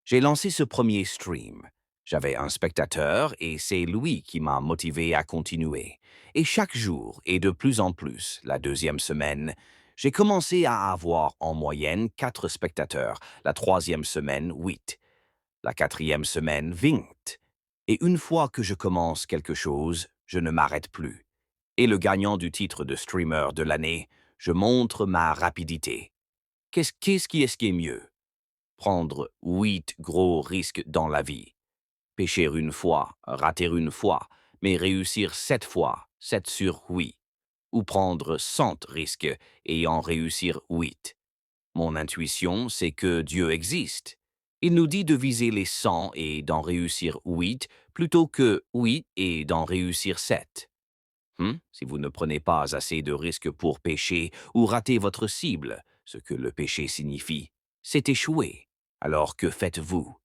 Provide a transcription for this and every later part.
J'ai lancé ce premier stream. J'avais un spectateur et c'est lui qui m'a motivé à continuer. Et chaque jour, et de plus en plus, la deuxième semaine, j'ai commencé à avoir en moyenne 4 spectateurs, la troisième semaine 8, la quatrième semaine 20. Et une fois que je commence quelque chose, je ne m'arrête plus. Et le gagnant du titre de streamer de l'année, je montre ma rapidité. Qu'est-ce qui est mieux? Prendre 8 gros risques dans la vie. Pécher une fois, rater une fois, mais réussir 7 fois, 7 sur 8. Ou prendre 100 risques et en réussir 8. Mon intuition, c'est que Dieu existe. Il nous dit de viser les 100 et d'en réussir 8 plutôt que 8 et d'en réussir 7. Si vous ne prenez pas assez de risques pour pécher ou rater votre cible, ce que le péché signifie, c'est échouer. Alors que faites-vous?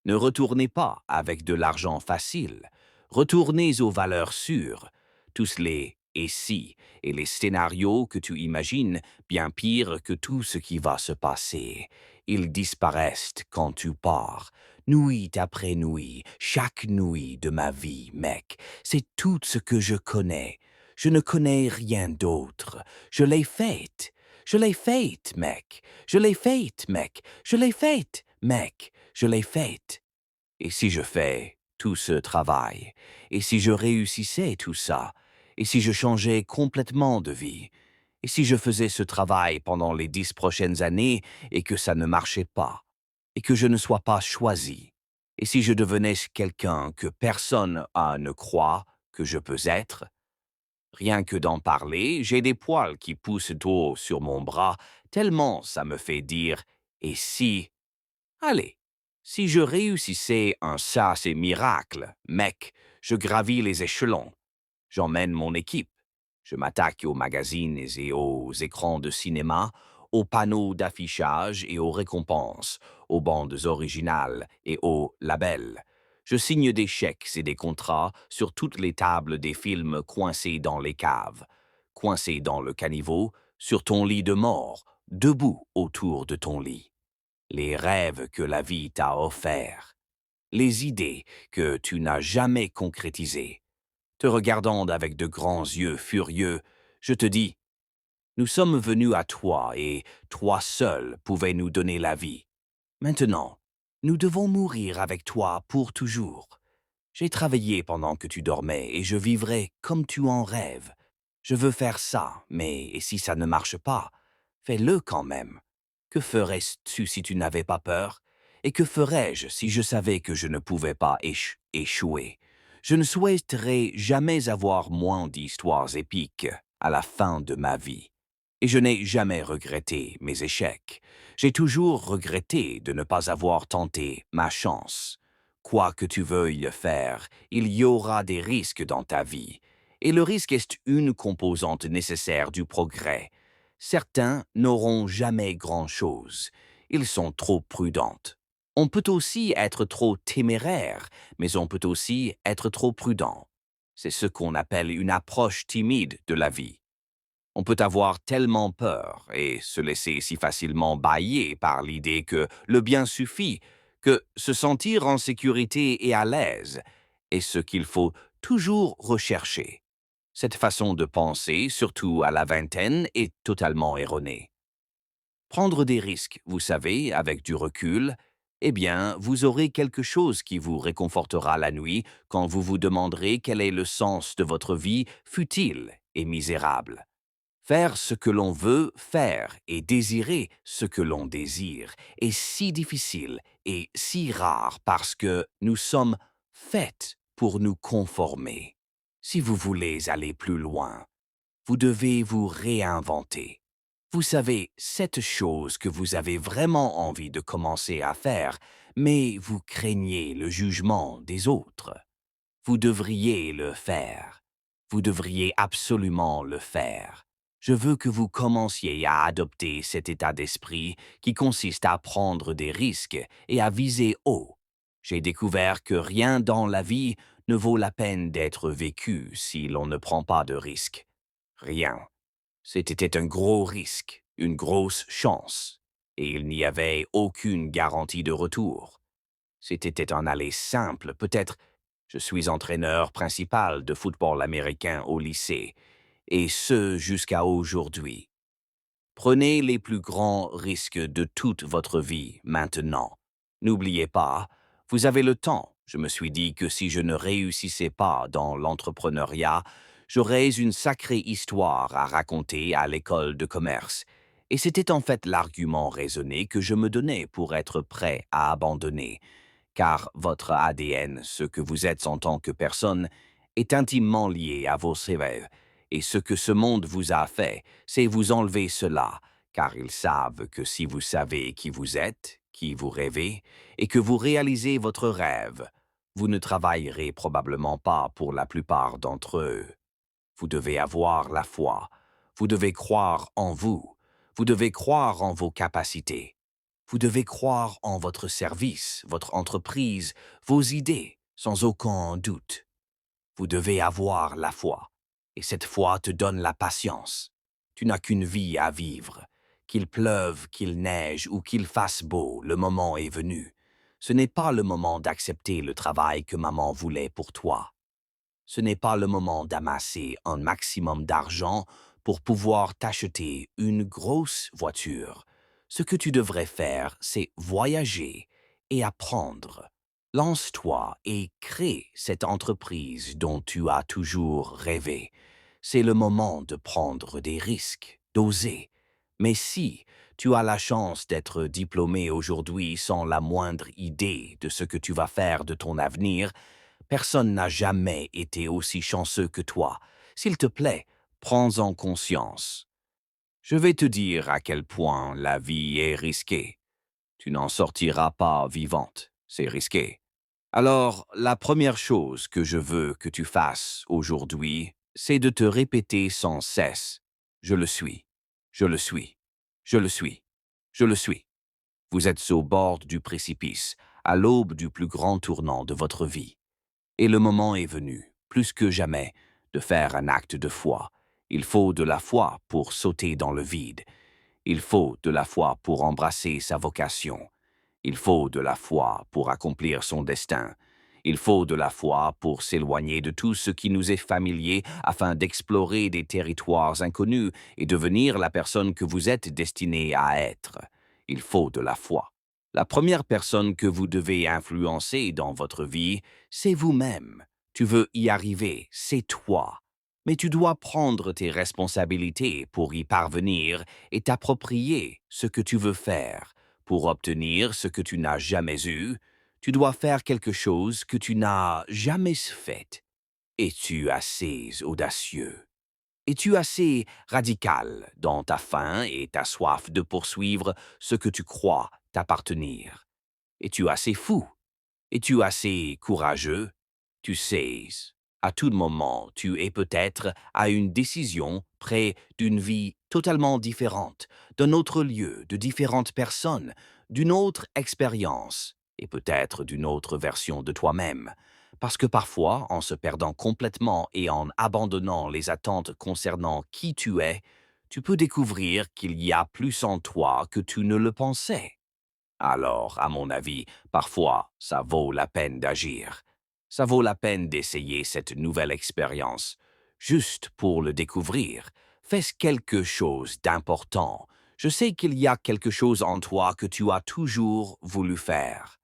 Ne retournez pas avec de l'argent facile. Retournez aux valeurs sûres. Tous les «et si» et les scénarios que tu imagines, bien pire que tout ce qui va se passer. Ils disparaissent quand tu pars. Nuit après nuit, chaque nuit de ma vie, mec, c'est tout ce que je connais. Je ne connais rien d'autre. Je l'ai faite. Je l'ai faite, mec. Je l'ai faite, mec. Je l'ai faite, mec. Je l'ai faite. Et si je fais tout ce travail, et si je réussissais tout ça, et si je changeais complètement de vie, et si je faisais ce travail pendant les 10 prochaines années et que ça ne marchait pas, et que je ne sois pas choisi, et si je devenais quelqu'un que personne ne croit que je peux être, rien que d'en parler, j'ai des poils qui poussent d'eau sur mon bras, tellement ça me fait dire «et si». Allez, si je réussissais un ça c'est miracle, mec, je gravis les échelons. J'emmène mon équipe. Je m'attaque aux magazines et aux écrans de cinéma, aux panneaux d'affichage et aux récompenses, aux bandes originales et aux labels. Je signe des chèques et des contrats sur toutes les tables des films coincés dans les caves, coincés dans le caniveau, sur ton lit de mort, debout autour de ton lit. Les rêves que la vie t'a offerts, les idées que tu n'as jamais concrétisées. Te regardant avec de grands yeux furieux, je te dis, nous sommes venus à toi et toi seul pouvais nous donner la vie. Maintenant, nous devons mourir avec toi pour toujours. J'ai travaillé pendant que tu dormais et je vivrai comme tu en rêves. Je veux faire ça, mais et si ça ne marche pas, fais-le quand même. Que ferais-tu si tu n'avais pas peur? Et que ferais-je si je savais que je ne pouvais pas échouer? Je ne souhaiterais jamais avoir moins d'histoires épiques à la fin de ma vie. Et je n'ai jamais regretté mes échecs. J'ai toujours regretté de ne pas avoir tenté ma chance. Quoi que tu veuilles faire, il y aura des risques dans ta vie. Et le risque est une composante nécessaire du progrès. Certains n'auront jamais grand-chose. Ils sont trop prudents. On peut aussi être trop téméraire, mais on peut aussi être trop prudent. C'est ce qu'on appelle une approche timide de la vie. On peut avoir tellement peur et se laisser si facilement bâiller par l'idée que le bien suffit, que se sentir en sécurité et à l'aise est ce qu'il faut toujours rechercher. Cette façon de penser, surtout à la vingtaine, est totalement erronée. Prendre des risques, vous savez, avec du recul, eh bien, vous aurez quelque chose qui vous réconfortera la nuit quand vous vous demanderez quel est le sens de votre vie futile et misérable. Faire ce que l'on veut faire et désirer ce que l'on désire est si difficile et si rare parce que nous sommes faits pour nous conformer. Si vous voulez aller plus loin, vous devez vous réinventer. Vous savez, cette chose que vous avez vraiment envie de commencer à faire, mais vous craignez le jugement des autres. Vous devriez le faire. Vous devriez absolument le faire. Je veux que vous commenciez à adopter cet état d'esprit qui consiste à prendre des risques et à viser haut. J'ai découvert que rien dans la vie ne vaut la peine d'être vécu si l'on ne prend pas de risques. Rien. C'était un gros risque, une grosse chance, et il n'y avait aucune garantie de retour. C'était un aller simple, peut-être. Je suis entraîneur principal de football américain au lycée, et ce jusqu'à aujourd'hui. Prenez les plus grands risques de toute votre vie maintenant. N'oubliez pas, vous avez le temps. Je me suis dit que si je ne réussissais pas dans l'entrepreneuriat, j'aurais une sacrée histoire à raconter à l'école de commerce. Et c'était en fait l'argument raisonné que je me donnais pour être prêt à abandonner, car votre ADN, ce que vous êtes en tant que personne, est intimement lié à vos rêves. Et ce que ce monde vous a fait, c'est vous enlever cela, car ils savent que si vous savez qui vous êtes, qui vous rêvez, et que vous réalisez votre rêve, vous ne travaillerez probablement pas pour la plupart d'entre eux. Vous devez avoir la foi. Vous devez croire en vous. Vous devez croire en vos capacités. Vous devez croire en votre service, votre entreprise, vos idées, sans aucun doute. Vous devez avoir la foi. Et cette foi te donne la patience. Tu n'as qu'une vie à vivre. Qu'il pleuve, qu'il neige ou qu'il fasse beau, le moment est venu. Ce n'est pas le moment d'accepter le travail que maman voulait pour toi. Ce n'est pas le moment d'amasser un maximum d'argent pour pouvoir t'acheter une grosse voiture. Ce que tu devrais faire, c'est voyager et apprendre. Lance-toi et crée cette entreprise dont tu as toujours rêvé. C'est le moment de prendre des risques, d'oser. Mais si tu as la chance d'être diplômé aujourd'hui sans la moindre idée de ce que tu vas faire de ton avenir, personne n'a jamais été aussi chanceux que toi. S'il te plaît, prends-en conscience. Je vais te dire à quel point la vie est risquée. Tu n'en sortiras pas vivante. C'est risqué. Alors, la première chose que je veux que tu fasses aujourd'hui, c'est de te répéter sans cesse. Je le suis. Je le suis. Je le suis. Je le suis. Vous êtes au bord du précipice, à l'aube du plus grand tournant de votre vie. Et le moment est venu, plus que jamais, de faire un acte de foi. Il faut de la foi pour sauter dans le vide. Il faut de la foi pour embrasser sa vocation. Il faut de la foi pour accomplir son destin. Il faut de la foi pour s'éloigner de tout ce qui nous est familier afin d'explorer des territoires inconnus et devenir la personne que vous êtes destiné à être. Il faut de la foi. La première personne que vous devez influencer dans votre vie, c'est vous-même. Tu veux y arriver, c'est toi. Mais tu dois prendre tes responsabilités pour y parvenir et t'approprier ce que tu veux faire. Pour obtenir ce que tu n'as jamais eu, tu dois faire quelque chose que tu n'as jamais fait. Es-tu assez audacieux? Es-tu assez radical dans ta faim et ta soif de poursuivre ce que tu crois t'appartenir? Es-tu assez fou? Es-tu assez courageux? Tu sais, à tout moment, tu es peut-être à une décision près d'une vie totalement différente, d'un autre lieu, de différentes personnes, d'une autre expérience et peut-être d'une autre version de toi-même. Parce que parfois, en se perdant complètement et en abandonnant les attentes concernant qui tu es, tu peux découvrir qu'il y a plus en toi que tu ne le pensais. Alors, à mon avis, parfois, ça vaut la peine d'agir. Ça vaut la peine d'essayer cette nouvelle expérience. Juste pour le découvrir, fais quelque chose d'important. Je sais qu'il y a quelque chose en toi que tu as toujours voulu faire.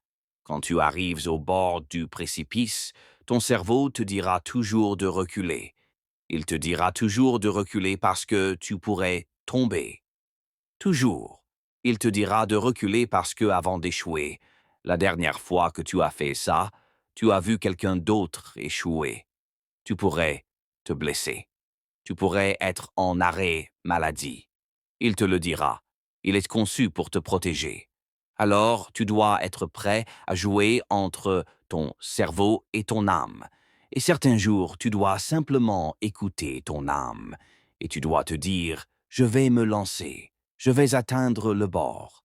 Quand tu arrives au bord du précipice, ton cerveau te dira toujours de reculer. Il te dira toujours de reculer parce que tu pourrais tomber. Toujours. Il te dira de reculer parce que, avant d'échouer, la dernière fois que tu as fait ça, tu as vu quelqu'un d'autre échouer. Tu pourrais te blesser. Tu pourrais être en arrêt maladie. Il te le dira. Il est conçu pour te protéger. Alors, tu dois être prêt à jouer entre ton cerveau et ton âme. Et certains jours, tu dois simplement écouter ton âme. Et tu dois te dire, je vais me lancer. Je vais atteindre le bord.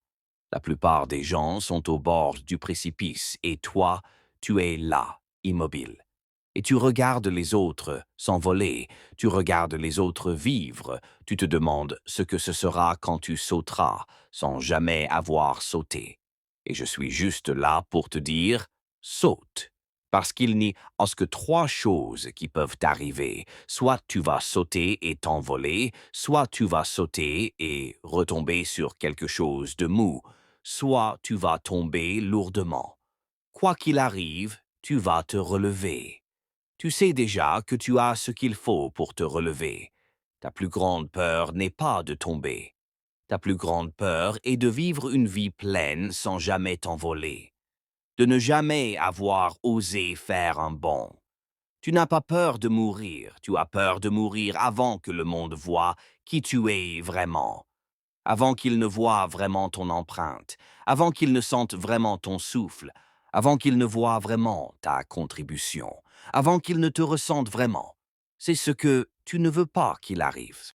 La plupart des gens sont au bord du précipice et toi, tu es là, immobile. Et tu regardes les autres s'envoler, tu regardes les autres vivre, tu te demandes ce que ce sera quand tu sauteras, sans jamais avoir sauté. Et je suis juste là pour te dire, saute. Parce qu'il n'y a que trois choses qui peuvent t'arriver. Soit tu vas sauter et t'envoler, soit tu vas sauter et retomber sur quelque chose de mou, soit tu vas tomber lourdement. Quoi qu'il arrive, tu vas te relever. Tu sais déjà que tu as ce qu'il faut pour te relever. Ta plus grande peur n'est pas de tomber. Ta plus grande peur est de vivre une vie pleine sans jamais t'envoler, de ne jamais avoir osé faire un bond. Tu n'as pas peur de mourir, tu as peur de mourir avant que le monde voie qui tu es vraiment, avant qu'il ne voie vraiment ton empreinte, avant qu'il ne sente vraiment ton souffle, avant qu'il ne voie vraiment ta contribution, avant qu'il ne te ressente vraiment. C'est ce que tu ne veux pas qu'il arrive.